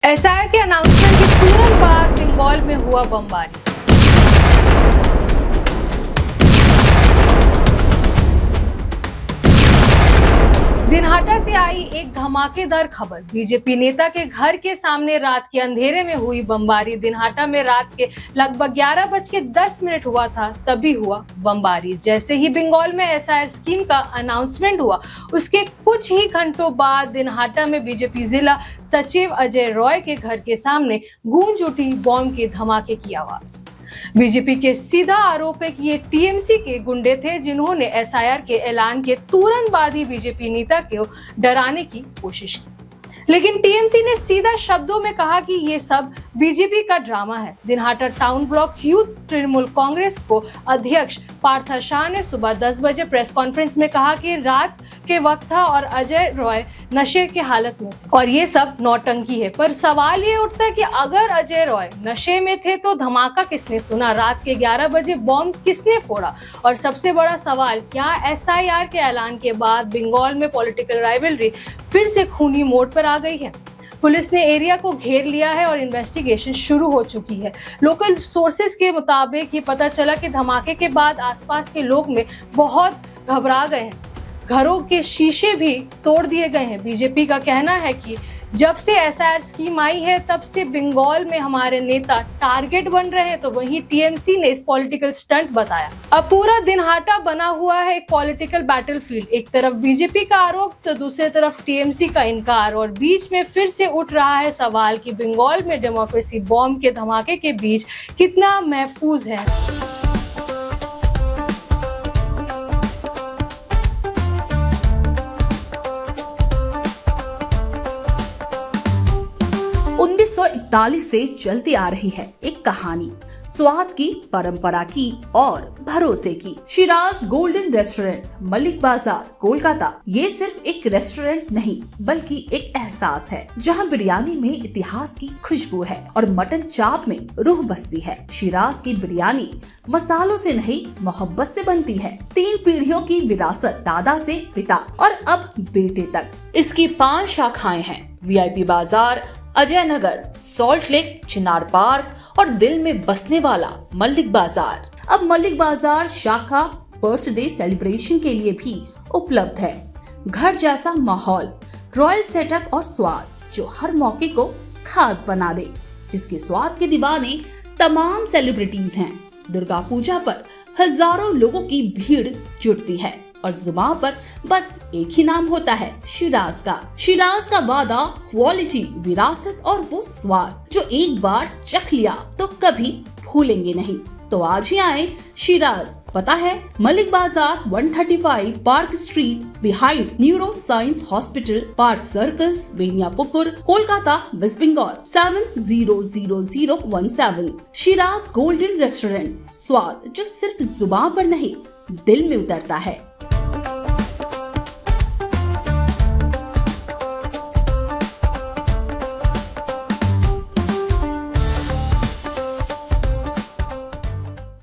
SIR के announcement के तुरंत बाद बंगाल में हुआ बमबारी। दिनहाटा से आई एक धमाकेदार खबर। बीजेपी नेता के घर के सामने रात के अंधेरे में हुई बमबारी। दिनहाटा में रात के लगभग 11:10 हुआ था, तभी हुआ बमबारी। जैसे ही बंगाल में एसआईआर स्कीम का अनाउंसमेंट हुआ, उसके कुछ ही घंटों बाद दिनहाटा में बीजेपी जिला सचिव अजय रॉय के घर के सामने गूंज उठी बॉम्ब के धमाके की आवाज। बीजेपी के सीधा आरोप है कि ये टीएमसी के गुंडे थे, जिन्होंने एसआईआर के ऐलान के तुरंत बाद ही बीजेपी नेता को डराने की कोशिश की। लेकिन टीएमसी ने सीधा शब्दों में कहा कि ये सब बीजेपी का ड्रामा है। Dinhata town block youth Trinamool Congress को अध्यक्ष पार्थ शाह ने सुबह 10 बजे प्रेस कॉन्फ्रेंस में कहा कि रात के वक्त था और अजय रॉय नशे के हालत में और ये सब नौटंकी है। पर सवाल ये उठता है कि अगर अजय रॉय नशे में थे तो धमाका किसने सुना? रात के 11 बजे बॉम्ब किसने फोड़ा? और सबसे बड़ा सवाल, क्या एसआईआर के ऐलान के बाद बंगाल में पॉलिटिकल राइवलरी फिर से खूनी मोड पर आ गई है? पुलिस ने एरिया को घेर लिया है और इन्वेस्टिगेशन शुरू हो चुकी है। लोकल सोर्सेज के मुताबिक ये पता चला कि धमाके के बाद आसपास के लोग में बहुत घबरा गए हैं। घरों के शीशे भी तोड़ दिए गए हैं। बीजेपी का कहना है कि जब से एसआईआर स्कीम आई है तब से बंगाल में हमारे नेता टारगेट बन रहे हैं, तो वहीं टीएमसी ने इस पॉलिटिकल स्टंट बताया। अब पूरा दिनहाटा बना हुआ है एक पॉलिटिकल बैटलफील्ड। एक तरफ बीजेपी का आरोप तो दूसरी तरफ टीएमसी का इनकार, और बीच में फिर से उठ रहा है सवाल कि बंगाल में डेमोक्रेसी बॉम्ब के धमाके के बीच कितना महफूज है। से चलती आ रही है एक कहानी, स्वाद की, परंपरा की और भरोसे की। शिराज गोल्डन रेस्टोरेंट, मलिक बाजार, कोलकाता। ये सिर्फ एक रेस्टोरेंट नहीं बल्कि एक एहसास है, जहां बिरयानी में इतिहास की खुशबू है और मटन चाप में रूह बसती है। शिराज की बिरयानी मसालों से नहीं, मोहब्बत से बनती है। 3 पीढ़ियों की विरासत, दादा से पिता और अब बेटे तक। इसकी 5 शाखाएं हैं। वीआईपी बाजार, अजय नगर, सॉल्ट लेक, चिनार पार्क और दिल में बसने वाला मलिक बाजार। अब मलिक बाजार शाखा बर्थडे सेलिब्रेशन के लिए भी उपलब्ध है। घर जैसा माहौल, रॉयल सेटअप और स्वाद जो हर मौके को खास बना दे, जिसके स्वाद के दीवाने तमाम सेलिब्रिटीज हैं। दुर्गा पूजा पर हजारों लोगों की भीड़ जुटती है और जुबान पर बस एक ही नाम होता है, शिराज का। शिराज का वादा, क्वालिटी, विरासत और वो स्वाद जो एक बार चख लिया तो कभी भूलेंगे नहीं। तो आज ही आए शिराज। पता है Mullick Bazar, 135 Park Street, behind neuro science hospital, Park Circus, Beniapukur, Kolkata, West Bengal 700017। Shiraz Golden Restaurant, स्वाद जो सिर्फ जुबान पर नहीं दिल में उतरता है।